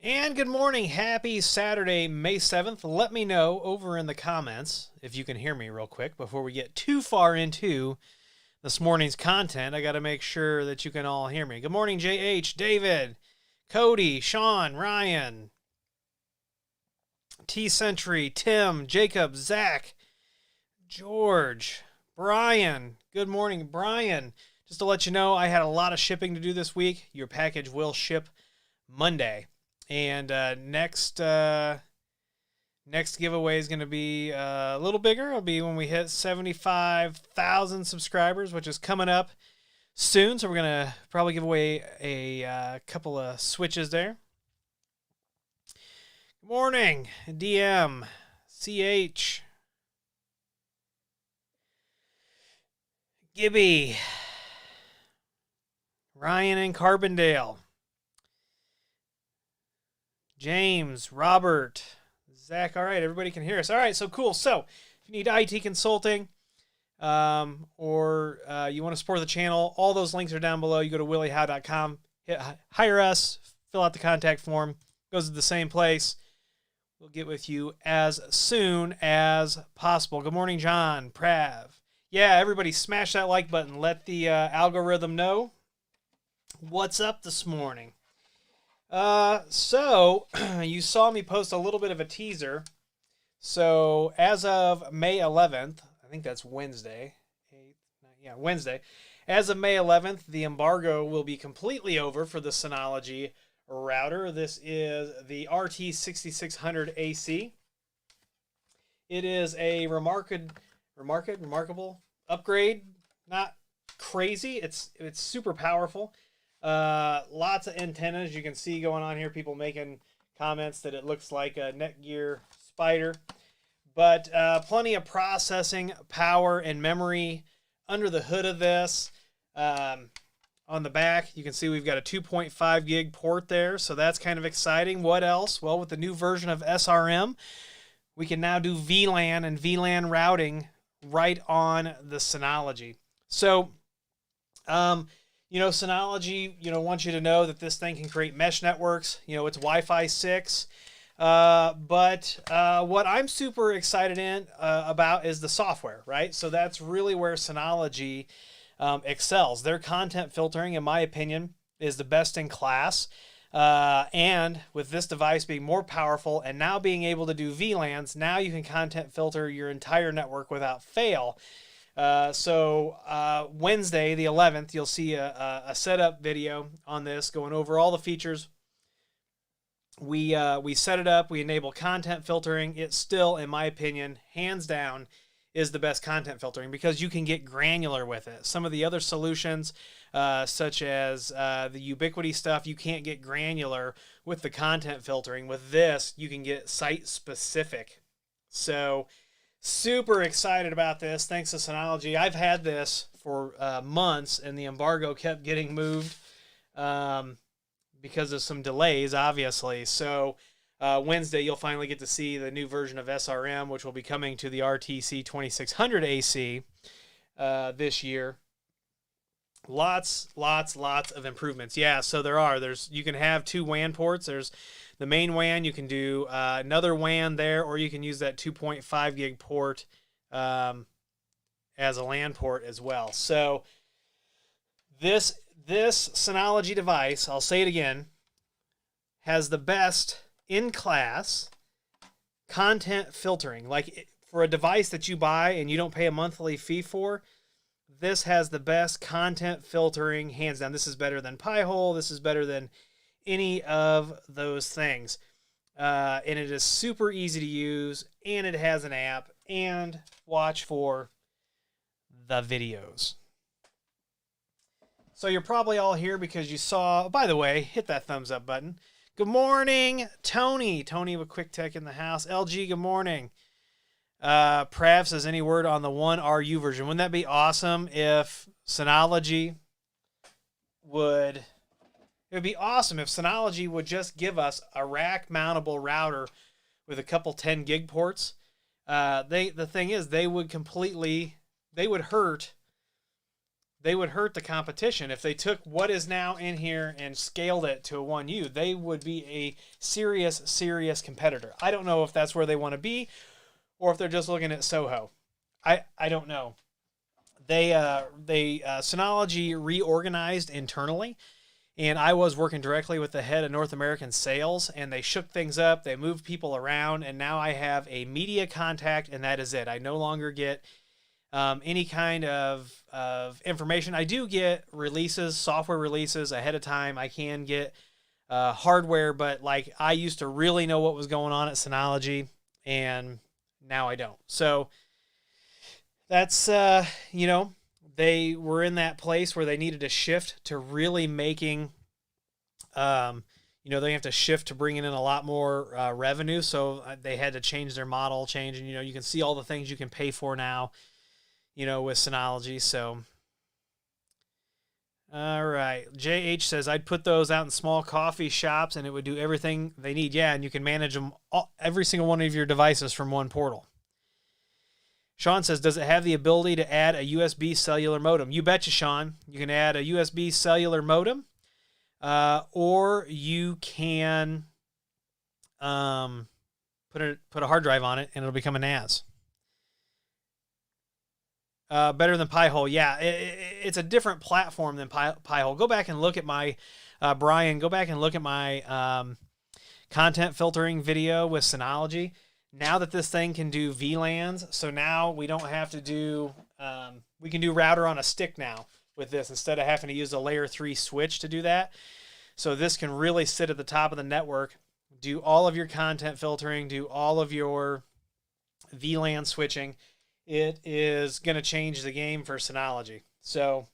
And good morning. Happy Saturday, May 7th. Let me know over in the comments if you can hear me real quick before we get too far into this morning's content. I got to make sure that you can all hear me. Good morning, JH, David, Cody, Sean, Ryan, T-Century, Tim, Jacob, Zach, George, Brian. Good morning, Brian. Just to let you know, I had a lot of shipping to do this week. Your package will ship Monday. And next giveaway is going to be a little bigger. It'll be when we hit 75,000 subscribers, which is coming up soon. So we're going to probably give away a couple of switches there. Good morning, DM, CH, Gibby, Ryan in Carbondale, James, Robert, Zach. All right, everybody can hear us. All right, so cool. So if you need IT consulting or you want to support the channel, all those links are down below. You go to williehowe.com, hit hire us, fill out the contact form. Goes to the same place. We'll get with you as soon as possible. Good morning, John, Prav. Yeah, everybody smash that like button. Let the algorithm know what's up this morning. So you saw me post a little bit of a teaser. So as of May 11th, I think that's Wednesday. Wednesday. As of May 11th, the embargo will be completely over for the Synology router. This is the RT6600 AC. It is a remarkable upgrade. Not crazy. It's super powerful. Lots of antennas you can see going on here. People making comments that it looks like a Netgear Spider, but plenty of processing power and memory under the hood of this. On the back, you can see we've got a 2.5 gig port there, so that's kind of exciting. What else? Well, with the new version of SRM, we can now do VLAN and VLAN routing right on the Synology. So, Synology, wants you to know that this thing can create mesh networks. It's Wi-Fi 6. But what I'm super excited about is the software, right? So that's really where Synology excels. Their content filtering, in my opinion, is the best in class. And with this device being more powerful and now being able to do VLANs, now you can content filter your entire network without fail. So Wednesday, the 11th, you'll see a setup video on this going over all the features. We set it up. We enable content filtering. It still, in my opinion, hands down, is the best content filtering because you can get granular with it. Some of the other solutions, such as the Ubiquity stuff, you can't get granular with the content filtering. With this, you can get site specific. So super excited about this. Thanks to Synology. I've had this for months, and the embargo kept getting moved because of some delays, obviously. So Wednesday, you'll finally get to see the new version of SRM, which will be coming to the RTC 2600 AC this year. Lots of improvements. Yeah, so you can have two WAN ports. There's the main WAN. You can do another WAN there, or you can use that 2.5 gig port as a LAN port as well. So this Synology device, I'll say it again, has the best in-class content filtering. Like for a device that you buy and you don't pay a monthly fee for, this has the best content filtering, hands down. This is better than Pi-hole. This is better than any of those things. And it is super easy to use, and it has an app, and watch for the videos. So you're probably all here because you saw, by the way, hit that thumbs up button. Good morning, Tony. Tony with Quick Tech in the house. LG, good morning. Prav says, any word on the 1RU version? Wouldn't that be awesome if Synology would... It would be awesome if Synology would just give us a rack mountable router with a couple 10 gig ports. The thing is, they would hurt the competition if they took what is now in here and scaled it to a 1U. They would be a serious competitor. I don't know if that's where they want to be, or if they're just looking at Soho. I don't know. Synology reorganized internally, and I was working directly with the head of North American sales, and they shook things up. They moved people around, and now I have a media contact, and that is it. I no longer get any kind of information. I do get releases, software releases ahead of time. I can get hardware, but like I used to really know what was going on at Synology, and now I don't. So that's, they were in that place where they needed to shift to really making, they have to shift to bringing in a lot more revenue. So they had to change their model, and, you can see all the things you can pay for now, with Synology. So, all right. JH says, I'd put those out in small coffee shops and it would do everything they need. Yeah, and you can manage them, every single one of your devices from one portal. Sean says, does it have the ability to add a USB cellular modem? You betcha, Sean. You can add a USB cellular modem, or you can put a hard drive on it and it'll become a NAS. Better than Pi-hole. Yeah, it's a different platform than Pi-hole. Go back and look at my, Brian, go back and look at my content filtering video with Synology. Now that this thing can do VLANs, so now we don't have to do, we can do router on a stick now with this instead of having to use a layer 3 switch to do that. So this can really sit at the top of the network, do all of your content filtering, do all of your VLAN switching. It is going to change the game for Synology. So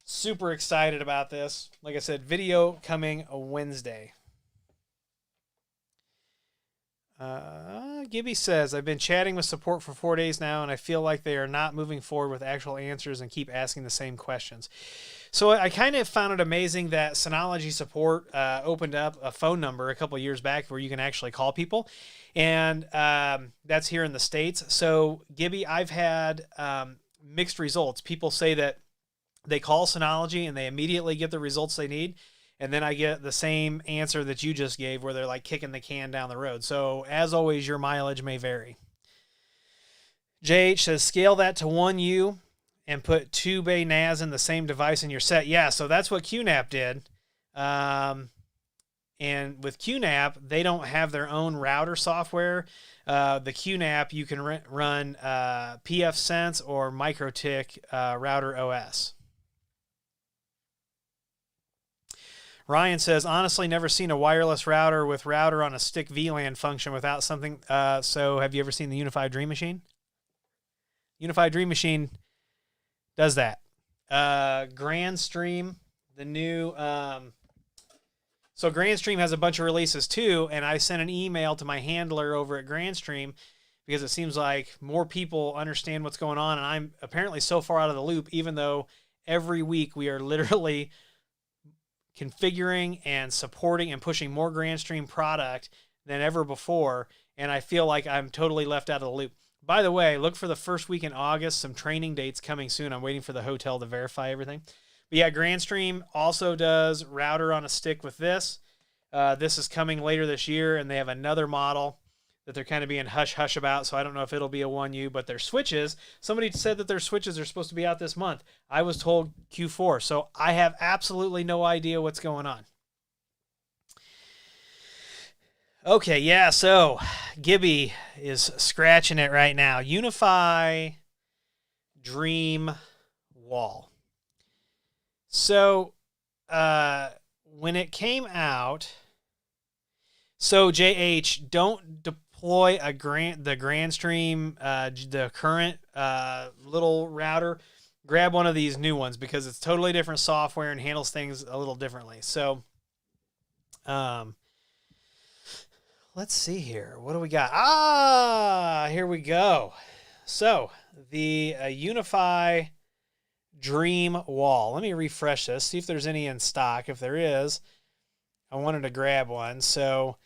super excited about this. Like I said, video coming a Wednesday. Gibby says, I've been chatting with support for 4 days now, and I feel like they are not moving forward with actual answers and keep asking the same questions. So I kind of found it amazing that Synology support opened up a phone number a couple of years back where you can actually call people. And that's here in the States. So, Gibby, I've had mixed results. People say that they call Synology and they immediately get the results they need. And then I get the same answer that you just gave where they're like kicking the can down the road. So, as always, your mileage may vary. JH says, scale that to 1U and put 2 bay NAS in the same device in your set. Yeah, so that's what QNAP did. And with QNAP, they don't have their own router software. The QNAP, you can run pfSense or MikroTik Router OS. Ryan says, honestly, never seen a wireless router with router on a stick VLAN function without something. So have you ever seen the UniFi Dream Machine? UniFi Dream Machine does that. GrandStream, the new... So GrandStream has a bunch of releases too, and I sent an email to my handler over at GrandStream because it seems like more people understand what's going on, and I'm apparently so far out of the loop, even though every week we are literally configuring and supporting and pushing more GrandStream product than ever before, and I feel like I'm totally left out of the loop. By the way, look for the first week in August, some training dates coming soon. I'm waiting for the hotel to verify everything. But yeah, GrandStream also does router on a stick with this. This is coming later this year, and they have another model that they're kind of being hush-hush about, so I don't know if it'll be a 1U, but their switches, somebody said that their switches are supposed to be out this month. I was told Q4, so I have absolutely no idea what's going on. Okay, yeah, so Gibby is scratching it right now. UniFi Dream Wall. So, when it came out, so JH, don't deploy the Grandstream, the current little router. Grab one of these new ones because it's totally different software and handles things a little differently. So, let's see here. What do we got? Here we go. So, the UniFi Dream Wall. Let me refresh this, see if there's any in stock. If there is, I wanted to grab one. So,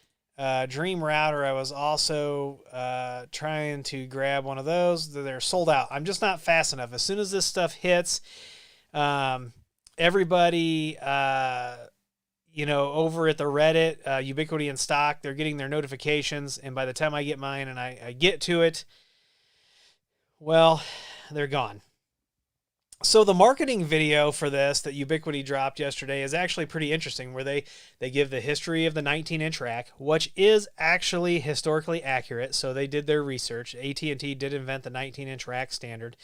Dream Router, I was also trying to grab one of those. They're sold out. I'm just not fast enough. As soon as this stuff hits, everybody, over at the Reddit, Ubiquity in stock, they're getting their notifications. And by the time I get mine and I get to it, well, they're gone. So the marketing video for this that Ubiquity dropped yesterday is actually pretty interesting, where they give the history of the 19-inch rack, which is actually historically accurate. So they did their research. AT&T did invent the 19-inch rack standard.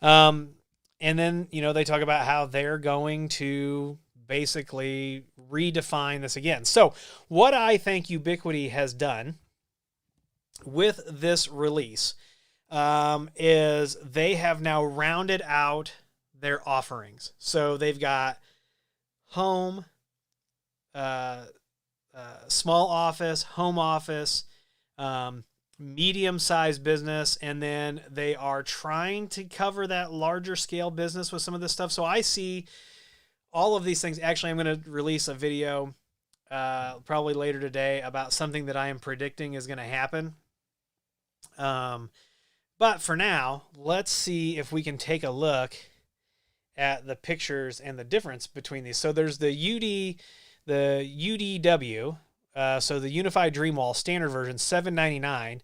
And then, they talk about how they're going to basically redefine this again. So what I think Ubiquity has done with this release is they have now rounded out their offerings. So they've got home, small office, home office, medium-sized business, and then they are trying to cover that larger scale business with some of this stuff. So I see all of these things. Actually, I'm going to release a video probably later today about something that I am predicting is going to happen. But for now, let's see if we can take a look at the pictures and the difference between these. So there's the UDW, so the UniFi Dream Wall standard version, $799.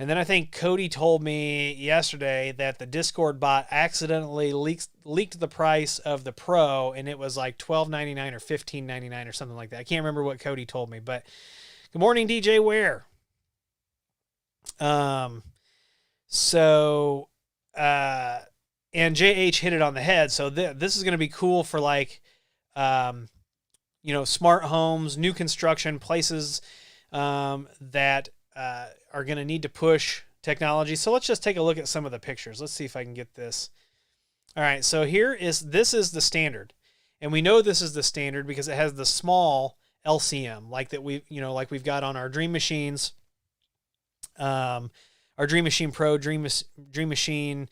And then I think Cody told me yesterday that the Discord bot accidentally leaked the price of the Pro, and it was like $12.99 or $15.99 or something like that. I can't remember what Cody told me, but good morning, DJ Ware. And JH hit it on the head. So this is going to be cool for like, smart homes, new construction, places that are going to need to push technology. So let's just take a look at some of the pictures. Let's see if I can get this. All right. So this is the standard. And we know this is the standard because it has the small LCM like we've got on our Dream Machines, our Dream Machine Pro, Dream Machine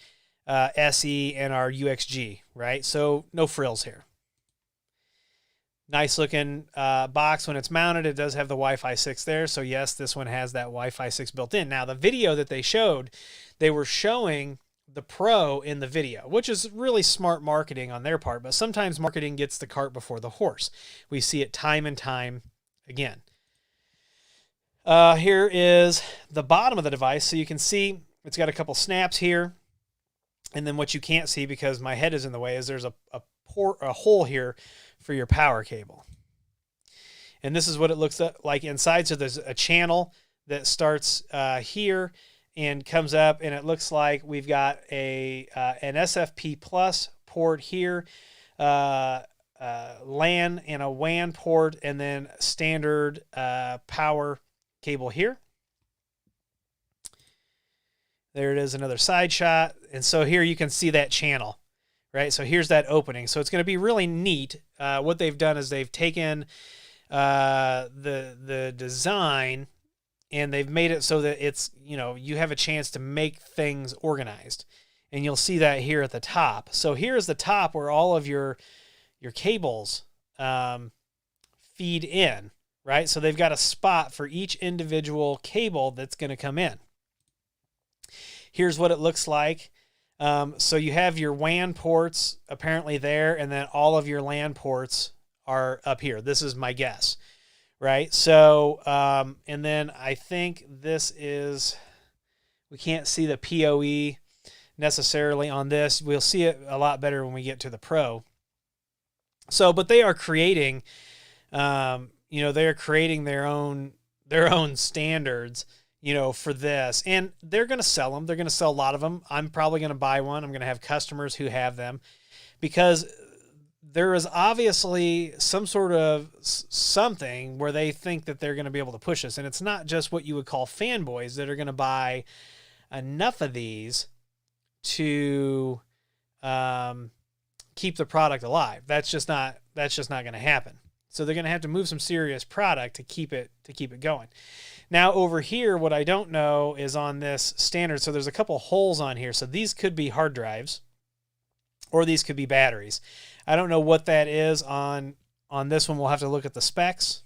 SE, and our UXG, right? So no frills here. Nice looking box when it's mounted. It does have the Wi-Fi 6 there. So yes, this one has that Wi-Fi 6 built in. Now the video that they showed, they were showing the Pro in the video, which is really smart marketing on their part. But sometimes marketing gets the cart before the horse. We see it time and time again. Here is the bottom of the device. So you can see it's got a couple snaps here. And then what you can't see because my head is in the way is there's a hole here for your power cable. And this is what it looks like inside. So there's a channel that starts here and comes up, and it looks like we've got an SFP plus port here, LAN and a WAN port, and then standard power cable here. There it is, another side shot. And so here you can see that channel, right? So here's that opening. So it's going to be really neat. What they've done is they've taken the design and they've made it so that it's, you have a chance to make things organized. And you'll see that here at the top. So here's the top where all of your cables feed in, right? So they've got a spot for each individual cable that's going to come in. Here's what it looks like. So you have your WAN ports apparently there, and then all of your LAN ports are up here. This is my guess, right? So, and then I think this is, we can't see the PoE necessarily on this. We'll see it a lot better when we get to the Pro. So, but they are creating, they are creating their own their own standards, you know, for this, and they're going to sell them. They're going to sell a lot of them. I'm probably going to buy one. I'm going to have customers who have them, because there is obviously some sort of something where they think that they're going to be able to push this. And it's not just what you would call fanboys that are going to buy enough of these to keep the product alive. That's just not going to happen. So they're going to have to move some serious product to keep it going. Now over here, what I don't know is on this standard. So there's a couple holes on here. So these could be hard drives, or these could be batteries. I don't know what that is on this one. We'll have to look at the specs.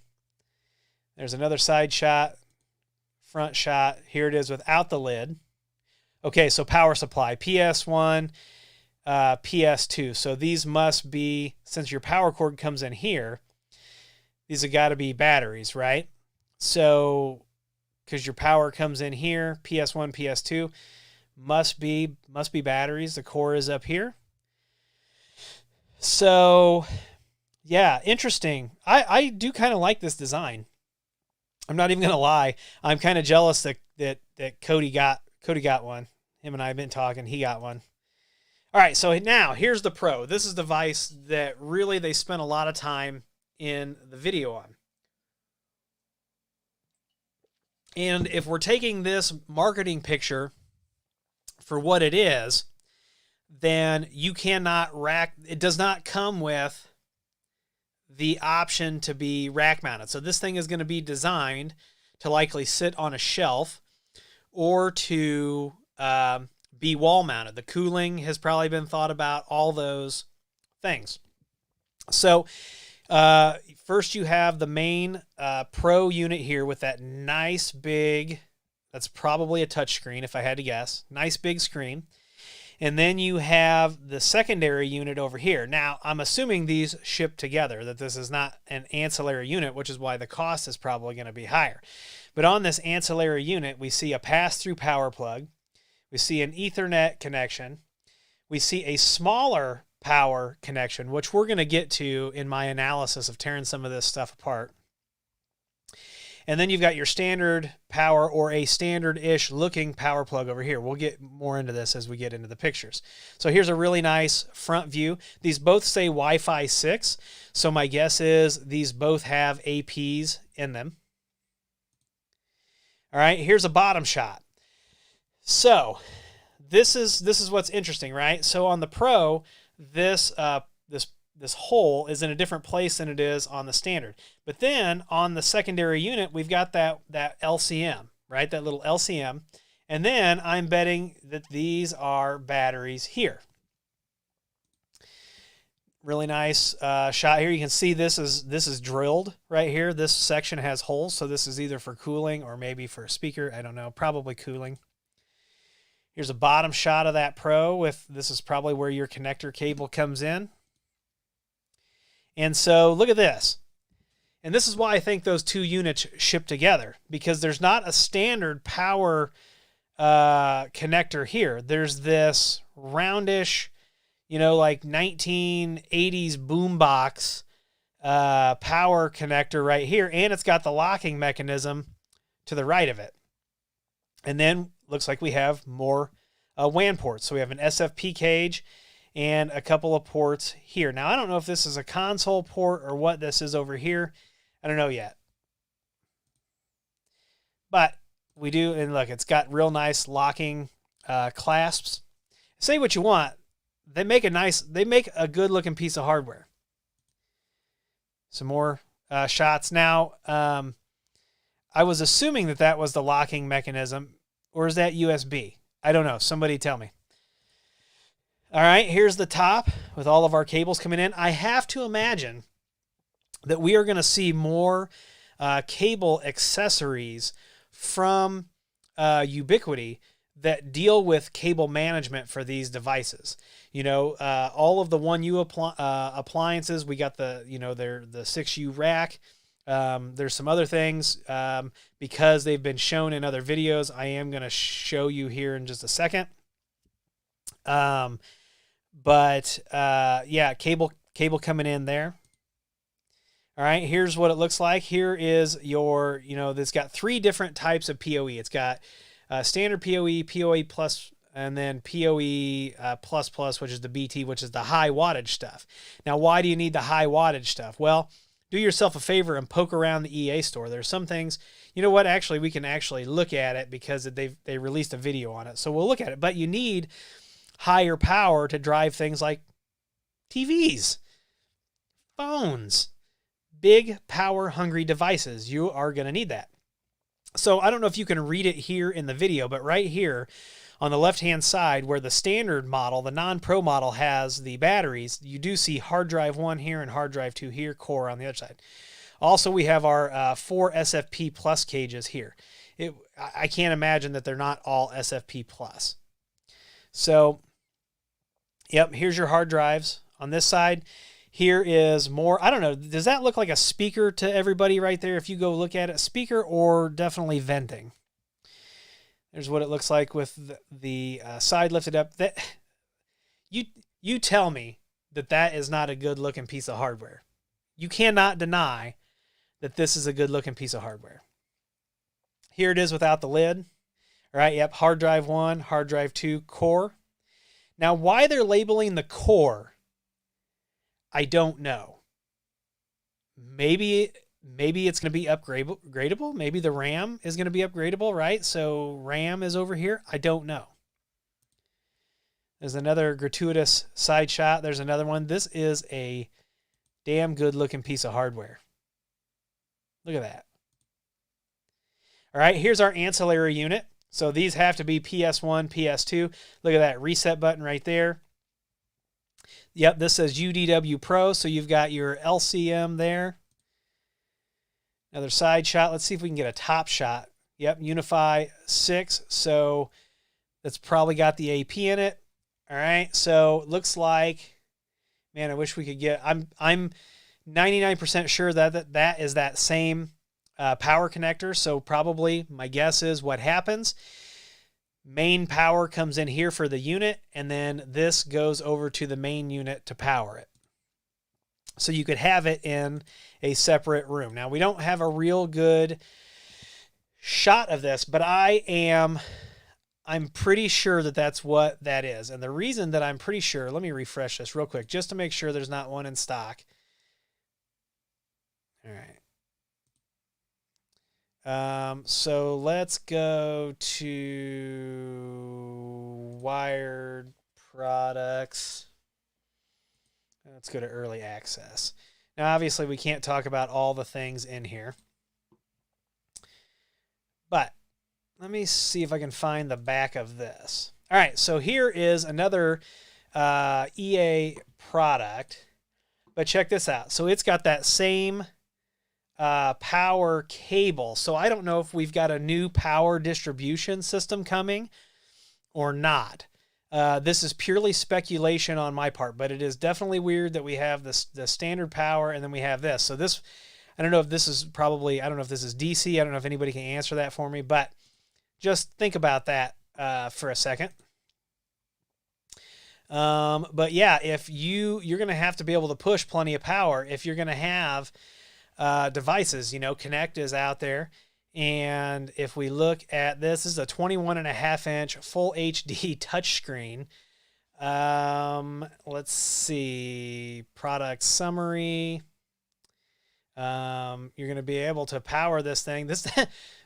There's another side shot, front shot. Here it is without the lid. Okay, so power supply, PS1, PS2. So these must be, since your power cord comes in here, these have got to be batteries, right? So, because your power comes in here, PS1, PS2, must be batteries. The core is up here. So, yeah, interesting. I do kind of like this design. I'm not even going to lie. I'm kind of jealous that Cody got one. Him and I have been talking. He got one. All right, so now here's the Pro. This is the device that really they spent a lot of time in the video on. And if we're taking this marketing picture for what it is, then you cannot rack. It does not come with the option to be rack mounted. So this thing is going to be designed to likely sit on a shelf or to be wall mounted. The cooling has probably been thought about, all those things. So first you have the main Pro unit here with that nice big, that's probably a touch screen if I had to guess, nice big screen. And then you have the secondary unit over here. Now, I'm assuming these ship together, that this is not an ancillary unit, which is why the cost is probably going to be higher. But on this ancillary unit, we see a pass-through power plug. We see an Ethernet connection. We see a smaller power connection, which we're going to get to in my analysis of tearing some of this stuff apart. And then you've got your standard power, or a standard-ish looking power plug over here. We'll get more into this as we get into the pictures. So here's a really nice front view. These both say Wi-Fi 6. So my guess is these both have APs in them. All right, here's a bottom shot. So this is what's interesting, right? So on the Pro, this hole is in a different place than it is on the standard. But then on the secondary unit, we've got that LCM, right? That little LCM. And then I'm betting that these are batteries here. Really nice shot here. You can see this is drilled right here. This section has holes, so this is either for cooling or maybe for a speaker. I don't know, probably cooling. Here's a bottom shot of that Pro with, this is probably where your connector cable comes in. And so look at this. And this is why I think those two units ship together, because there's not a standard power connector here. There's this roundish, you know, like 1980s boombox power connector right here. And it's got the locking mechanism to the right of it. And then looks like we have more WAN ports. So we have an SFP cage and a couple of ports here. Now, I don't know if this is a console port or what this is over here. I don't know yet. But we do, and look, it's got real nice locking clasps. Say what you want. They make a good looking piece of hardware. Some more shots. Now, I was assuming that was the locking mechanism, or is that USB? I don't know. Somebody tell me. All right, here's the top with all of our cables coming in. I have to imagine that we are going to see more cable accessories from Ubiquiti that deal with cable management for these devices. You know, all of the 1U appliances, we got the 6U rack. There's some other things because they've been shown in other videos. I am going to show you here in just a second. Yeah, cable coming in there. All right, here's what it looks like. Here is your, it's got 3 different types of PoE. It's got standard PoE, PoE plus, and then PoE plus plus, which is the BT, which is the high wattage stuff. Now, why do you need the high wattage stuff? Well, do yourself a favor and poke around the EA store. There's some things, you know what, actually, we can actually look at it because they released a video on it. So we'll look at it. But you need higher power to drive things like TVs, phones, big power-hungry devices. You are going to need that. So I don't know if you can read it here in the video, but right here on the left-hand side where the standard model, the non-pro model, has the batteries, you do see hard drive 1 here and hard drive 2 here, core on the other side. Also, we have our 4 SFP plus cages here. I can't imagine that they're not all SFP plus. So, yep, here's your hard drives. On this side, here is more, I don't know, does that look like a speaker to everybody right there if you go look at it? Speaker or definitely venting? There's what it looks like with the side lifted up. That you tell me that is not a good looking piece of hardware. You cannot deny that this is a good looking piece of hardware. Here it is without the lid. All right, yep, hard drive 1, hard drive 2, core. Now, why they're labeling the core, I don't know. Maybe it's going to be upgradable. Maybe the RAM is going to be upgradable, right? So RAM is over here. I don't know. There's another gratuitous side shot. There's another one. This is a damn good looking piece of hardware. Look at that. All right, here's our ancillary unit. So these have to be PS1, PS2. Look at that reset button right there. Yep, this says UDW Pro, so you've got your LCM there. Another side shot. Let's see if we can get a top shot. Yep, UniFi 6, so that's probably got the AP in it. All right, so it looks like, man, I wish we could get, I'm 99% sure that is that same power connector, so probably my guess is what happens. Main power comes in here for the unit, and then this goes over to the main unit to power it. So you could have it in a separate room. Now, we don't have a real good shot of this, but I'm pretty sure that that's what that is. And the reason that I'm pretty sure, let me refresh this real quick just to make sure there's not one in stock. All right. So let's go to wired products. Let's go to early access. Now, obviously, we can't talk about all the things in here, but let me see if I can find the back of this. All right, so here is another EA product, but check this out. So it's got that same power cable. So I don't know if we've got a new power distribution system coming or not. This is purely speculation on my part, but it is definitely weird that we have the standard power and then we have this. So this, I don't know if this is probably, I don't know if this is DC. I don't know if anybody can answer that for me, but just think about that for a second. But yeah, if you're going to have to be able to push plenty of power if you're going to have devices, Kinect is out there. And if we look at this is a 21.5-inch full HD touchscreen. Let's see, product summary. You're going to be able to power this thing. This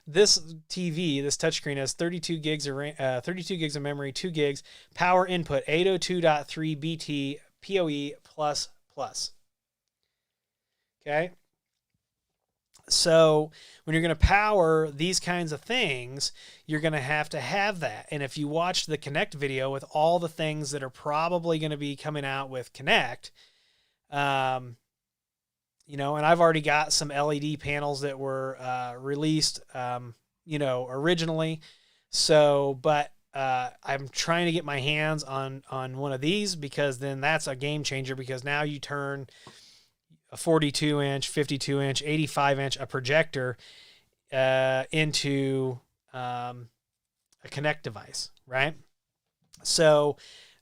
TV, this touchscreen has 32 gigs of memory, 2 gigs, power input 802.3 BT PoE plus. Okay. So when you're going to power these kinds of things, you're going to have that. And if you watch the Kinect video with all the things that are probably going to be coming out with Kinect, and I've already got some LED panels that were released, originally. So, but I'm trying to get my hands on one of these because then that's a game changer because now you turn a 42-inch, 52-inch, 85-inch, a projector into a Kinect device, right? So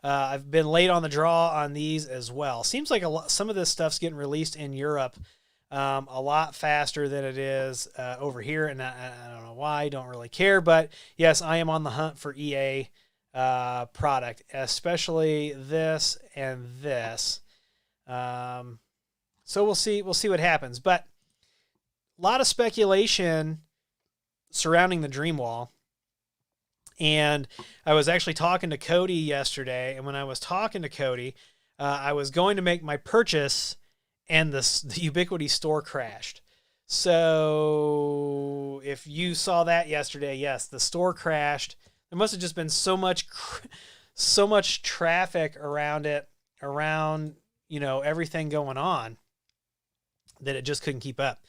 I've been late on the draw on these as well. Seems like some of this stuff's getting released in Europe a lot faster than it is over here. And I don't know why, don't really care. But yes, I am on the hunt for EA product, especially this and this. So we'll see what happens. But a lot of speculation surrounding the Dreamwall. And I was actually talking to Cody yesterday. And when I was talking to Cody, I was going to make my purchase, and the Ubiquity store crashed. So if you saw that yesterday, yes, the store crashed. There must have just been so much traffic around it, around, everything going on, that it just couldn't keep up.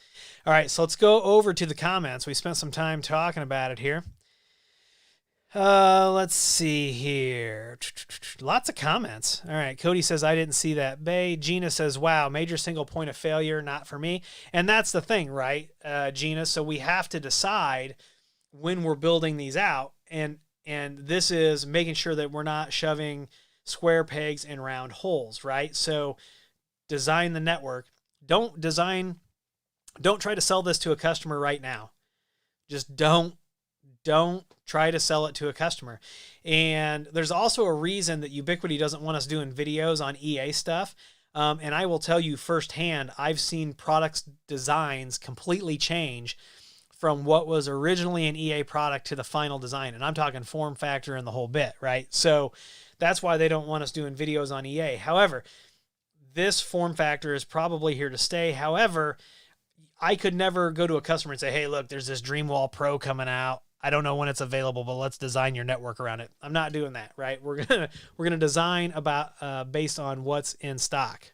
All right, so let's go over to the comments. We spent some time talking about it here. Let's see here. Lots of comments. All right. Cody says, I didn't see that. Bay. Gina says, wow, major single point of failure, not for me. And that's the thing, right, Gina? So we have to decide when we're building these out. And this is making sure that we're not shoving square pegs in round holes, right? So design the network. Don't try to sell this to a customer right now. Just don't try to sell it to a customer. And there's also a reason that Ubiquity doesn't want us doing videos on EA stuff. And I will tell you firsthand, I've seen products designs completely change from what was originally an EA product to the final design. And I'm talking form factor and the whole bit, right? So that's why they don't want us doing videos on EA. However, this form factor is probably here to stay. However, I could never go to a customer and say, hey, look, there's this Dreamwall Pro coming out. I don't know when it's available, but let's design your network around it. I'm not doing that, right? We're gonna design about based on what's in stock.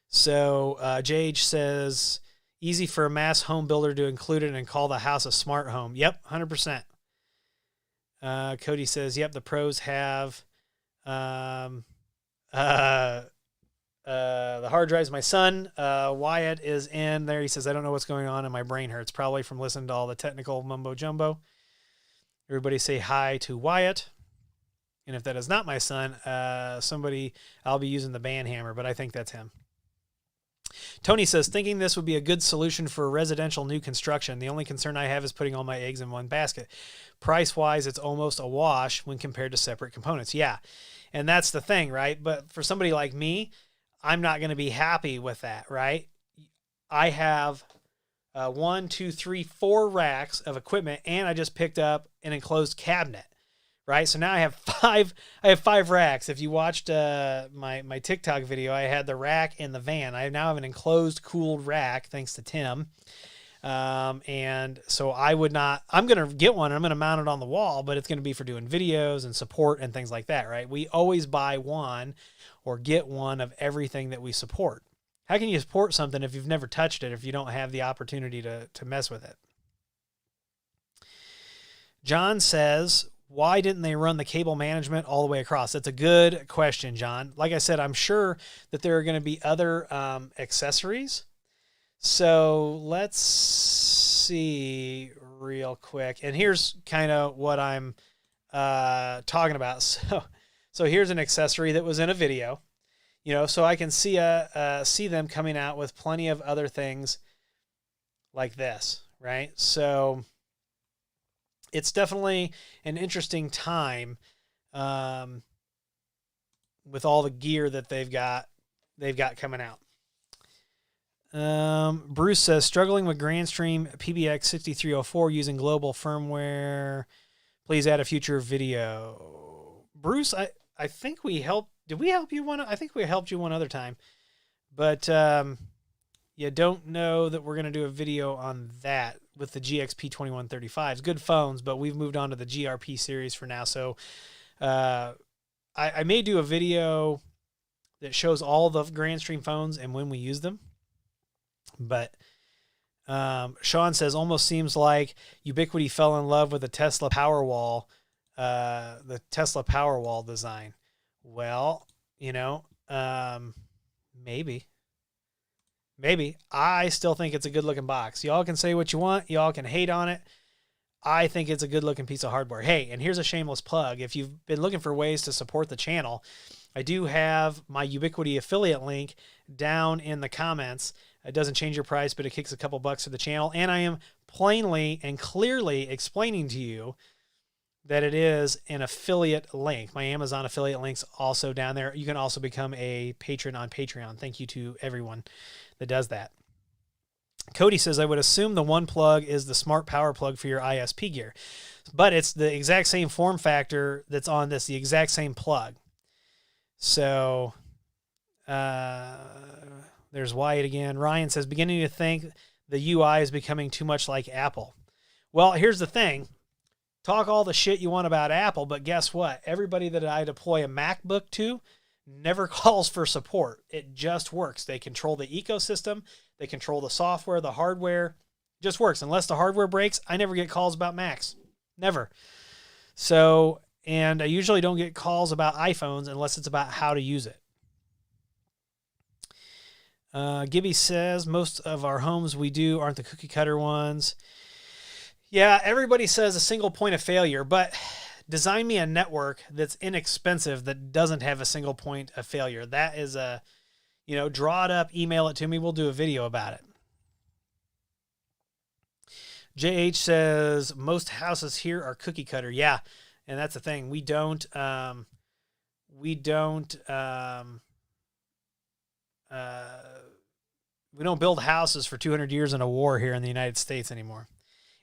So Jage says, easy for a mass home builder to include it and call the house a smart home. Yep, 100%. Cody says, yep, the pros have the hard drive's my son. Wyatt is in there. He says, I don't know what's going on and my brain hurts. Probably from listening to all the technical mumbo jumbo. Everybody say hi to Wyatt. And if that is not my son, somebody, I'll be using the band hammer, but I think that's him. Tony says, thinking this would be a good solution for residential new construction. The only concern I have is putting all my eggs in one basket. Price-wise, it's almost a wash when compared to separate components. Yeah, and that's the thing, right? But for somebody like me, I'm not going to be happy with that, right? I have 1, 2, 3, 4 racks of equipment, and I just picked up an enclosed cabinet, right? So now I have 5 racks. If you watched my TikTok video, I had the rack in the van. I now have an enclosed, cooled rack, thanks to Tim. And so I'm going to get one, and I'm going to mount it on the wall, but it's going to be for doing videos and support and things like that, right? We always buy one or get one of everything that we support. How can you support something if you've never touched it, if you don't have the opportunity to mess with it? John says, why didn't they run the cable management all the way across? That's a good question, John. Like I said, I'm sure that there are going to be other accessories. So let's see real quick. And here's kind of what I'm talking about. So here's an accessory that was in a video, so I can see them coming out with plenty of other things like this, right? So it's definitely an interesting time with all the gear that they've got coming out. Bruce says, struggling with Grandstream PBX 6304 using global firmware. Please add a future video. Bruce, I think we helped. Did we help you one? I think we helped you one other time. But you don't know that we're going to do a video on that with the GXP 2135s. Good phones, but we've moved on to the GRP series for now. So I may do a video that shows all the Grandstream phones and when we use them. But Sean says, almost seems like Ubiquity fell in love with the Tesla Powerwall design. Well, maybe. I still think it's a good looking box. Y'all can say what you want. Y'all can hate on it. I think it's a good looking piece of hardware. Hey, and here's a shameless plug. If you've been looking for ways to support the channel, I do have my Ubiquity affiliate link down in the comments. It doesn't change your price, but it kicks a couple bucks to the channel. And I am plainly and clearly explaining to you that it is an affiliate link. My Amazon affiliate link's also down there. You can also become a patron on Patreon. Thank you to everyone that does that. Cody says, I would assume the one plug is the smart power plug for your ISP gear, but it's the exact same form factor that's on this, the exact same plug. So there's Wyatt again. Ryan says, beginning to think the UI is becoming too much like Apple. Well, here's the thing. Talk all the shit you want about Apple, but guess what? Everybody that I deploy a MacBook to never calls for support. It just works. They control the ecosystem. They control the software, the hardware. It just works. Unless the hardware breaks, I never get calls about Macs. Never. So, and I usually don't get calls about iPhones unless it's about how to use it. Gibby says, most of our homes we do aren't the cookie cutter ones. Yeah, everybody says a single point of failure, but design me a network that's inexpensive that doesn't have a single point of failure. That is a, draw it up, email it to me. We'll do a video about it. JH says, most houses here are cookie cutter. Yeah, and that's the thing. We don't build houses for 200 years in a war here in the United States anymore.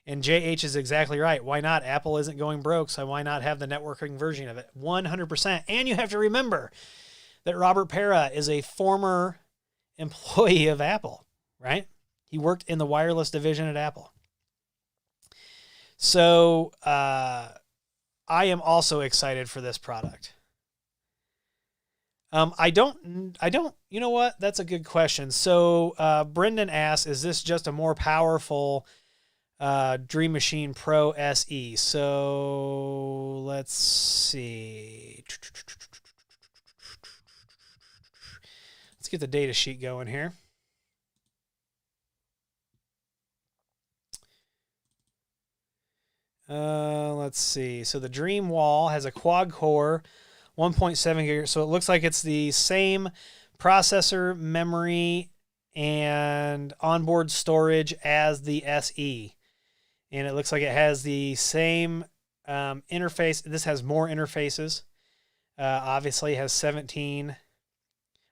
And JH is exactly right. Why not? Apple isn't going broke, so why not have the networking version of it? 100%. And you have to remember that Robert Pera is a former employee of Apple, right? He worked in the wireless division at Apple. So I am also excited for this product. I don't, you know what? That's a good question. So Brendan asks, is this just a more powerful Dream Machine Pro SE? So let's see. Let's get the data sheet going here. Let's see. So the Dream Wall has a quad core, 1.7 gigahertz. So it looks like it's the same processor, memory, and onboard storage as the SE. And it looks like it has the same interface. This has more interfaces. Obviously, it has 17.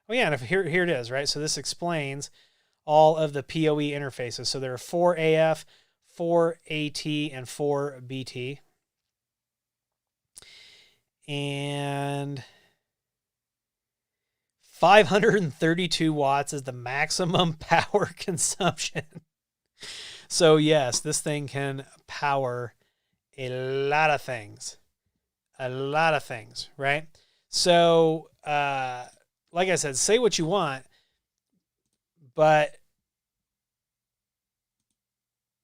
Oh, yeah, and here it is, right? So this explains all of the PoE interfaces. So there are 4 AF, 4 AT, and 4 BT. And 532 watts is the maximum power consumption. So yes, this thing can power a lot of things. A lot of things, right? So, like I said, say what you want, but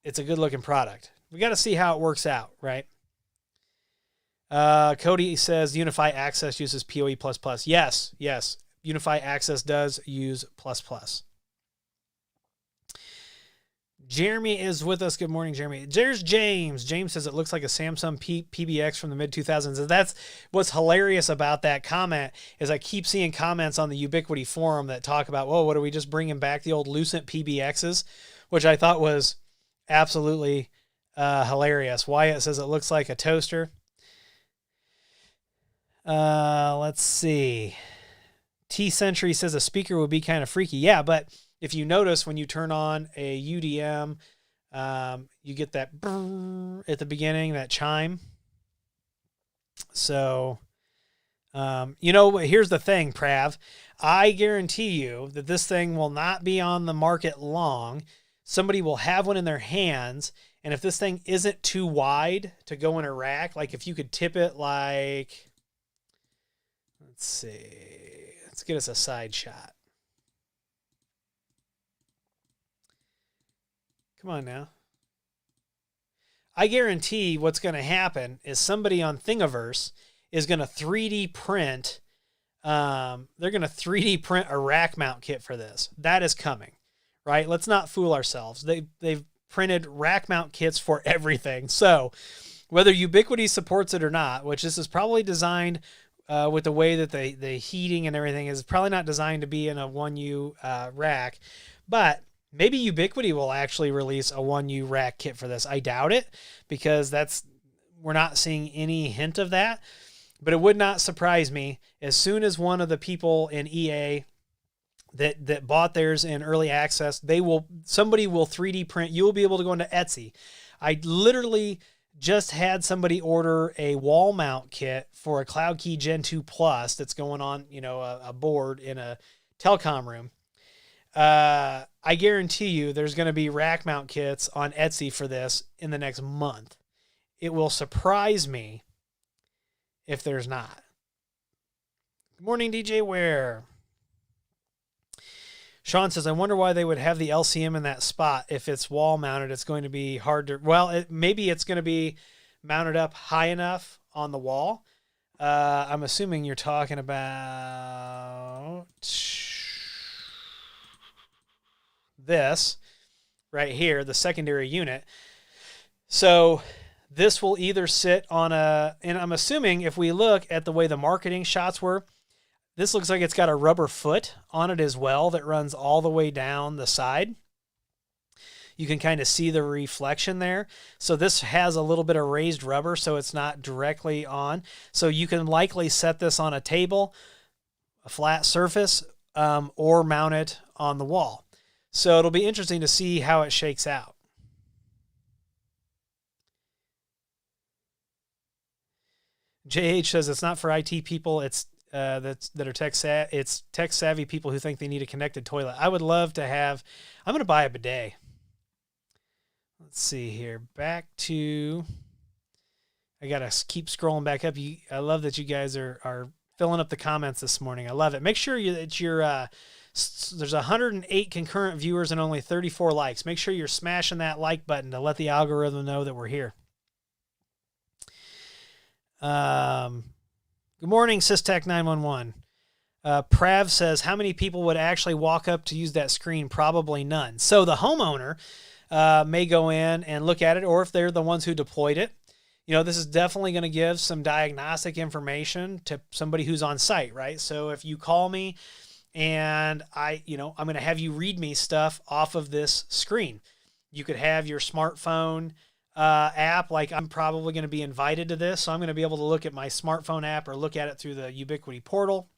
it's a good-looking product. We got to see how it works out, right? Cody says UniFi Access uses PoE++. Yes. UniFi Access does use ++. Jeremy is with us. Good morning, Jeremy. There's James. James says it looks like a Samsung PBX from the mid-2000s. And that's what's hilarious about that comment is I keep seeing comments on the Ubiquity forum that talk about, whoa, what are we just bringing back the old Lucent PBXs? Which I thought was absolutely hilarious. Wyatt says it looks like a toaster. Let's see. T-Century says a speaker would be kind of freaky. Yeah, but if you notice when you turn on a UDM, you get that brrr at the beginning, that chime. So, here's the thing, Prav. I guarantee you that this thing will not be on the market long. Somebody will have one in their hands, and if this thing isn't too wide to go in a rack, like if you could tip it like, let's see, let's get us a side shot. Come on now. I guarantee what's going to happen is somebody on Thingiverse is going to 3D print. They're going to 3D print a rack mount kit for this. That is coming, right? Let's not fool ourselves. They've printed rack mount kits for everything. So whether Ubiquity supports it or not, which this is probably designed with the way that the heating and everything is probably not designed to be in a 1U rack. But maybe Ubiquiti will actually release a 1U rack kit for this. I doubt it, because we're not seeing any hint of that. But it would not surprise me as soon as one of the people in EA that bought theirs in early access, somebody will 3D print. You will be able to go into Etsy. I literally just had somebody order a wall mount kit for a CloudKey Gen 2 Plus that's going on, a board in a telecom room. I guarantee you there's going to be rack mount kits on Etsy for this in the next month. It will surprise me if there's not. Good morning, DJ Ware. Sean says, I wonder why they would have the LCM in that spot. If it's wall mounted, it's going to be hard to, maybe it's going to be mounted up high enough on the wall. I'm assuming you're talking about this right here, the secondary unit. So this will either sit on and I'm assuming if we look at the way the marketing shots were, this looks like it's got a rubber foot on it as well that runs all the way down the side. You can kind of see the reflection there. So this has a little bit of raised rubber, so it's not directly on. So you can likely set this on a table, a flat surface, or mount it on the wall. So it'll be interesting to see how it shakes out. JH says it's not for IT people. It's that are it's tech savvy people who think they need a connected toilet. I would love to have. I'm going to buy a bidet. Let's see here. Back to. I got to keep scrolling back up. I love that you guys are filling up the comments this morning. I love it. Make sure that you're. There's 108 concurrent viewers and only 34 likes. Make sure you're smashing that like button to let the algorithm know that we're here. Good morning, SysTech911. Prav says, how many people would actually walk up to use that screen? Probably none. So the homeowner may go in and look at it, or if they're the ones who deployed it, this is definitely going to give some diagnostic information to somebody who's on site, right? So if you call me and I'm going to have you read me stuff off of this screen, you could have your smartphone app. Like, I'm probably going to be invited to this, so I'm going to be able to look at my smartphone app or look at it through the Ubiquiti portal.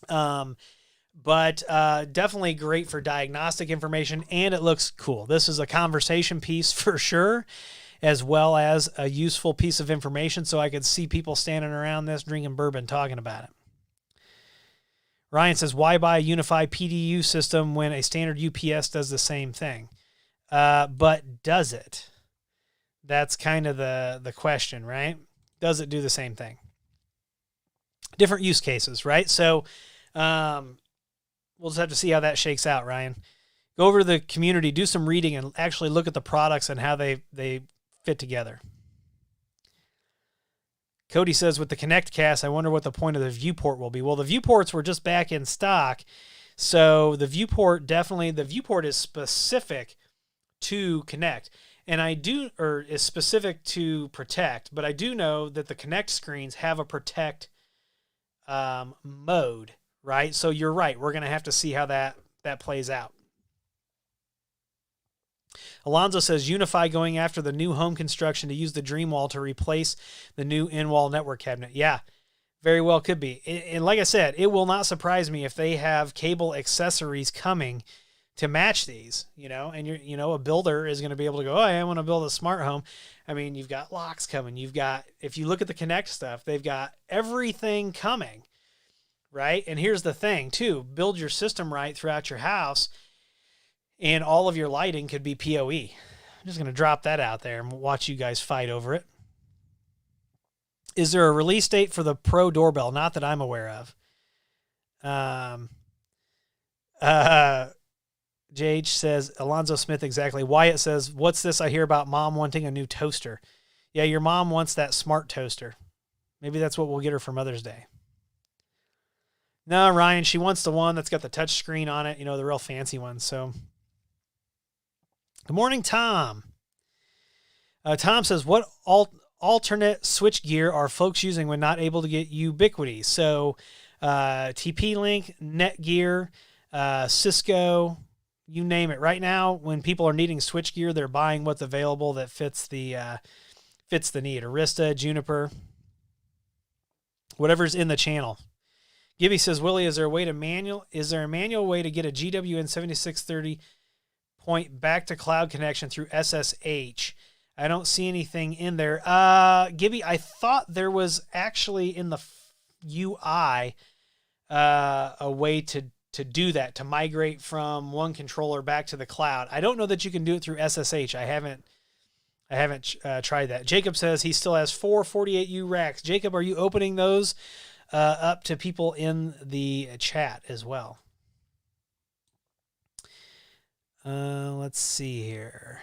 But definitely great for diagnostic information, and it looks cool. This is a conversation piece for sure, as well as a useful piece of information, so I could see people standing around this drinking bourbon talking about it. Ryan says, why buy a UniFi PDU system when a standard UPS does the same thing? But does it? That's kind of the question, right? Does it do the same thing? Different use cases, right? So we'll just have to see how that shakes out, Ryan. Go over to the community, do some reading, and actually look at the products and how they fit together. Cody says, with the ConnectCast, I wonder what the point of the viewport will be. Well, the viewports were just back in stock, so the viewport is specific to Connect. And is specific to Protect, but I do know that the Connect screens have a Protect mode, right? So you're right. We're going to have to see how that plays out. Alonzo says, UniFi going after the new home construction to use the Dreamwall to replace the new in-wall network cabinet. Yeah, very well could be. And like I said, it will not surprise me if they have cable accessories coming to match these, and a builder is going to be able to go, oh, I want to build a smart home. I mean, you've got locks coming. If you look at the Connect stuff, they've got everything coming, right? And here's the thing too, build your system right throughout your house and all of your lighting could be PoE. I'm just going to drop that out there and watch you guys fight over it. Is there a release date for the Pro doorbell? Not that I'm aware of. JH says, Alonzo Smith, exactly. Wyatt says, what's this I hear about mom wanting a new toaster? Yeah, your mom wants that smart toaster. Maybe that's what we'll get her for Mother's Day. No, Ryan, she wants the one that's got the touch screen on it, the real fancy one. So, good morning, Tom. Tom says, what alternate switch gear are folks using when not able to get Ubiquiti? So TP-Link, Netgear, Cisco, you name it. Right now, when people are needing switch gear, they're buying what's available that fits the need. Arista, Juniper, whatever's in the channel. Gibby says, Willie, is there a manual way to get a GWN 7630 point back to cloud connection through SSH? I don't see anything in there. Gibby, I thought there was actually in the UI a way to do that, to migrate from one controller back to the cloud. I don't know that you can do it through SSH. I haven't tried that. Jacob says he still has 4 48U racks. Jacob, are you opening those up to people in the chat as well? Let's see here.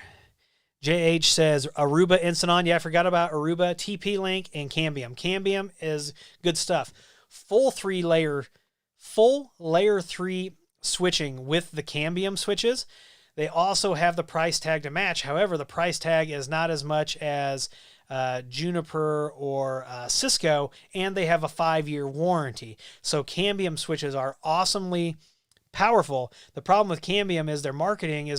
JH says Aruba Instant On. Yeah, I forgot about Aruba, TP-Link, and Cambium. Cambium is good stuff. Full layer 3 switching with the Cambium switches. They also have the price tag to match. However, the price tag is not as much as Juniper or Cisco, and they have a 5-year warranty. So Cambium switches are awesomely powerful. The problem with Cambium is their marketing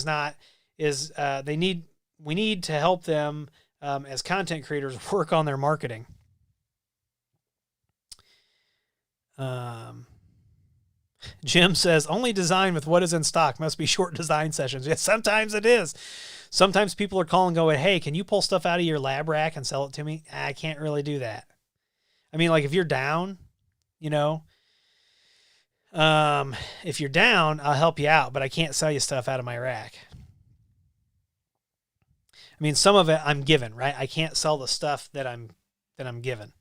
we need to help them as content creators work on their marketing. Jim says, only design with what is in stock. Must be short design sessions. Yes, sometimes it is. Sometimes people are calling going, hey, can you pull stuff out of your lab rack and sell it to me? I can't really do that. I mean, like if you're down, if you're down, I'll help you out, but I can't sell you stuff out of my rack. I mean, some of it I'm given, right? I can't sell the stuff that I'm given.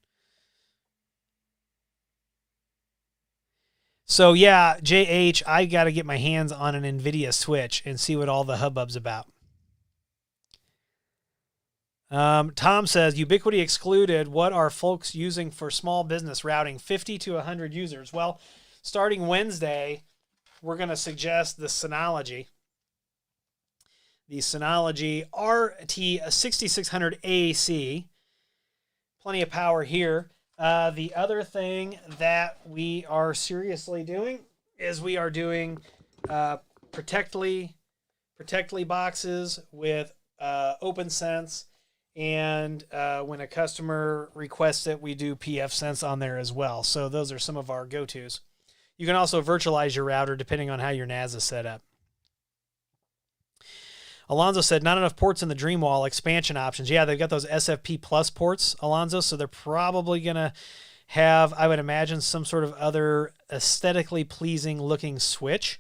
So yeah, JH, I got to get my hands on an NVIDIA switch and see what all the hubbub's about. Tom says, Ubiquiti excluded. What are folks using for small business routing? 50 to 100 users. Well, starting Wednesday, we're going to suggest the Synology. The Synology RT6600 AC. Plenty of power here. The other thing that we are seriously doing is we are doing Protectly boxes with OpenSense, and when a customer requests it, we do pfSense on there as well. So those are some of our go-tos. You can also virtualize your router depending on how your NAS is set up. Alonzo said, not enough ports in the Dreamwall, expansion options. Yeah, they've got those SFP Plus ports, Alonzo, so they're probably going to have, I would imagine, some sort of other aesthetically pleasing looking switch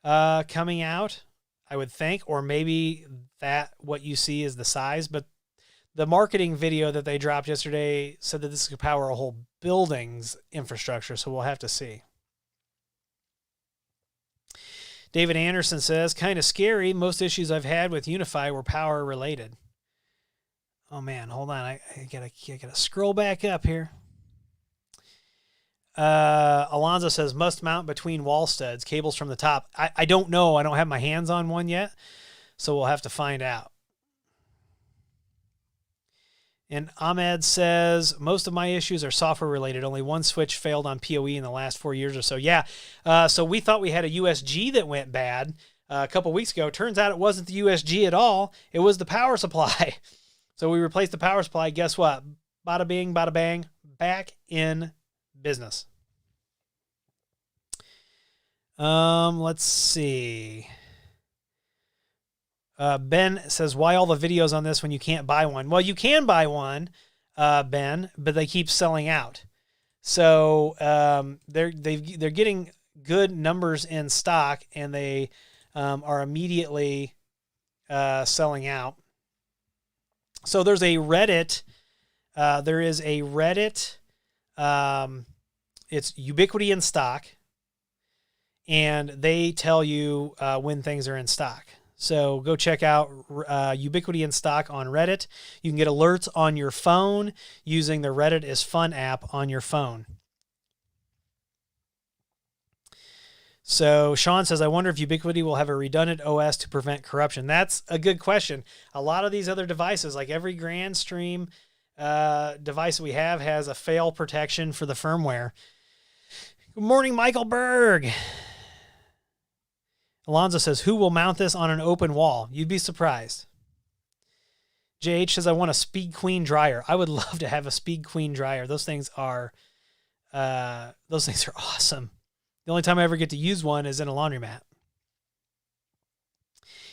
coming out, I would think, or maybe that what you see is the size. But the marketing video that they dropped yesterday said that this could power a whole building's infrastructure, so we'll have to see. David Anderson says, kind of scary. Most issues I've had with UniFi were power related. Oh man, hold on. I gotta scroll back up here. Alonzo says, must mount between wall studs, cables from the top. I don't know. I don't have my hands on one yet, so we'll have to find out. And Ahmed says, most of my issues are software related. Only one switch failed on PoE in the last 4 years or so. Yeah. So we thought we had a USG that went bad a couple weeks ago. Turns out it wasn't the USG at all. It was the power supply. So we replaced the power supply. Guess what? Bada bing, bada bang, back in business. Let's see. Ben says, why all the videos on this when you can't buy one? Well, you can buy one, Ben, but they keep selling out. So they're getting good numbers in stock, and they are immediately selling out. So there's a Reddit. There is a Reddit. It's Ubiquiti in stock, and they tell you when things are in stock. So go check out Ubiquiti in stock on Reddit. You can get alerts on your phone using the Reddit is Fun app on your phone. So Sean says, I wonder if Ubiquiti will have a redundant OS to prevent corruption. That's a good question. A lot of these other devices, like every Grandstream device that we have has a fail protection for the firmware. Good morning, Michael Berg. Alonzo says, who will mount this on an open wall? You'd be surprised. JH says, I want a Speed Queen dryer. I would love to have a Speed Queen dryer. Those things are awesome. The only time I ever get to use one is in a laundromat.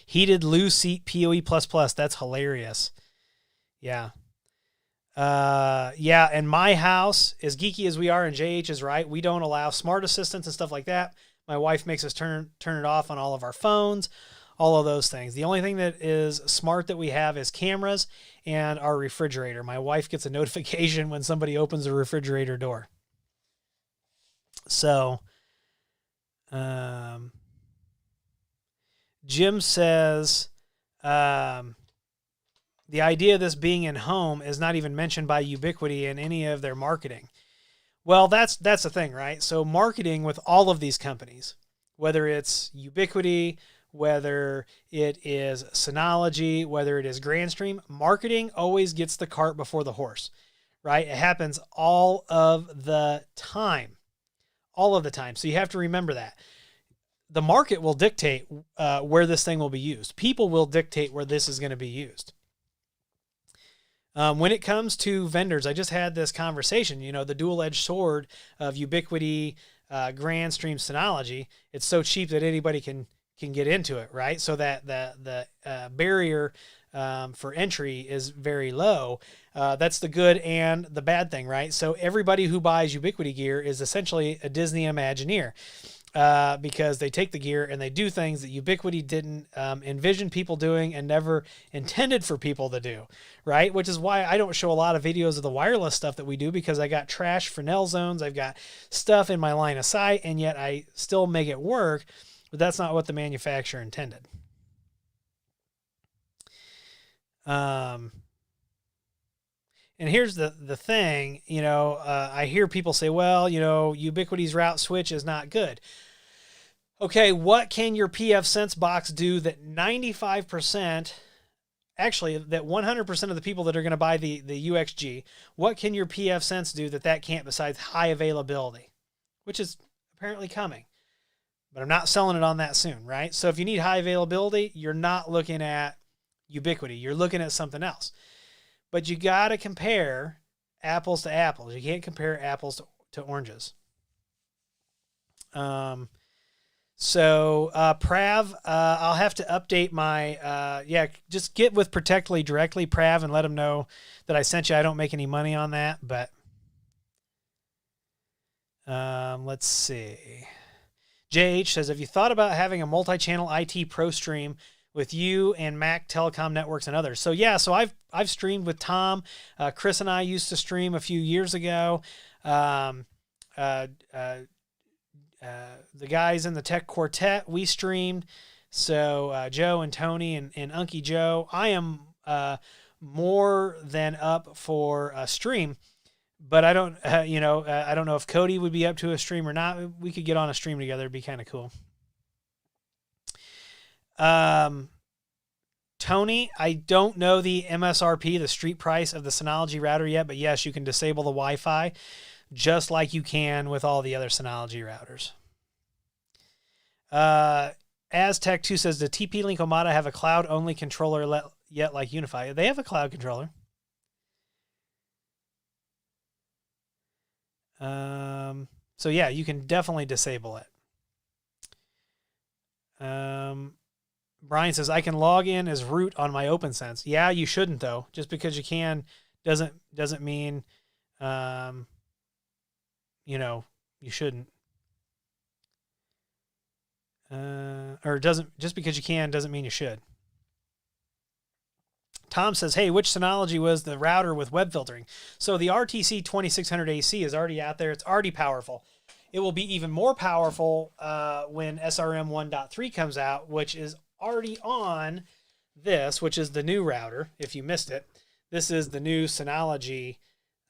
Heated loo seat PoE++. That's hilarious. Yeah. Yeah, and my house, as geeky as we are, and JH is right, we don't allow smart assistants and stuff like that. My wife makes us turn it off on all of our phones, all of those things. The only thing that is smart that we have is cameras and our refrigerator. My wife gets a notification when somebody opens the refrigerator door. So, Jim says, the idea of this being in home is not even mentioned by Ubiquiti in any of their marketing. Well, that's the thing, right? So marketing with all of these companies, whether it's Ubiquiti, whether it is Synology, whether it is Grandstream, marketing always gets the cart before the horse, right? It happens all of the time. All of the time. So you have to remember that. The market will dictate where this thing will be used. People will dictate where this is going to be used. When it comes to vendors, I just had this conversation, the dual-edged sword of Ubiquiti, Grandstream, Synology. It's so cheap that anybody can get into it, right? So that the barrier for entry is very low. That's the good and the bad thing, right? So everybody who buys Ubiquiti gear is essentially a Disney Imagineer. Because they take the gear and they do things that Ubiquiti didn't envision people doing and never intended for people to do, right? Which is why I don't show a lot of videos of the wireless stuff that we do, because I got trash Fresnel zones, I've got stuff in my line of sight, and yet I still make it work, but that's not what the manufacturer intended. And here's the thing, I hear people say, well, Ubiquiti's route switch is not good. Okay, what can your PF Sense box do that 95%, actually, that 100% of the people that are going to buy the UXG, what can your PF Sense do that can't besides high availability, which is apparently coming? But I'm not selling it on that soon, right? So if you need high availability, you're not looking at Ubiquiti. You're looking at something else. But you got to compare apples to apples. You can't compare apples to oranges. So Prav, I'll have to update my, just get with Protectly directly, Prav, and let them know that I sent you. I don't make any money on that, but let's see. JH says, have you thought about having a multi-channel IT pro stream with you and Mac Telecom Networks and others? So yeah, so I've streamed with Tom. Chris and I used to stream a few years ago. The guys in the Tech Quartet, we streamed. So Joe and Tony and Unky Joe, I am more than up for a stream, but I don't, I don't know if Cody would be up to a stream or not. We could get on a stream together. It'd be kind of cool. Tony, I don't know the MSRP, the street price of the Synology router yet, but yes, you can disable the Wi-Fi just like you can with all the other Synology routers. Aztec2 says, the TP-Link Omada have a cloud-only controller yet like UniFi? They have a cloud controller. So yeah, you can definitely disable it. Brian says, I can log in as root on my OpenSense. Yeah, you shouldn't though. Just because you can doesn't mean, you shouldn't. Just because you can doesn't mean you should. Tom says, hey, which Synology was the router with web filtering? So the RTC 2600 AC is already out there. It's already powerful. It will be even more powerful when SRM 1.3 comes out, which is already on this, which is the new router. If you missed it, this is the new Synology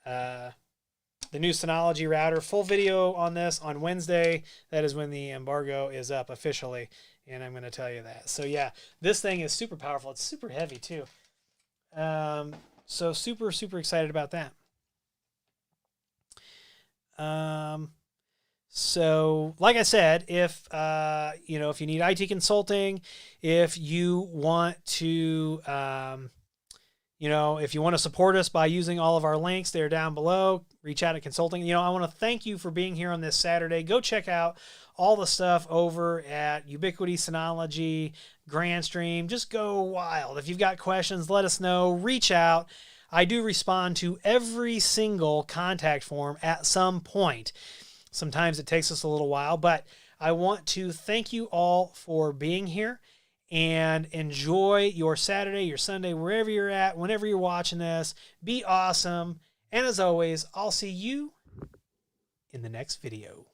router. Full video on this on Wednesday. That is when the embargo is up officially, and I'm going to tell you that. So yeah, this thing is super powerful. It's super heavy too. So super, super excited about that. So like I said, if, you know, if you need IT consulting, if you want to, you know, if you want to support us by using all of our links, they're down below. Reach out at consulting. You know, I want to thank you for being here on this Saturday. Go check out all the stuff over at Ubiquity, Synology, Grandstream. Just go wild. If you've got questions, let us know. Reach out. I do respond to every single contact form at some point. Sometimes it takes us a little while, but I want to thank you all for being here, and enjoy your Saturday, your Sunday, wherever you're at, whenever you're watching this. Be awesome. And as always, I'll see you in the next video.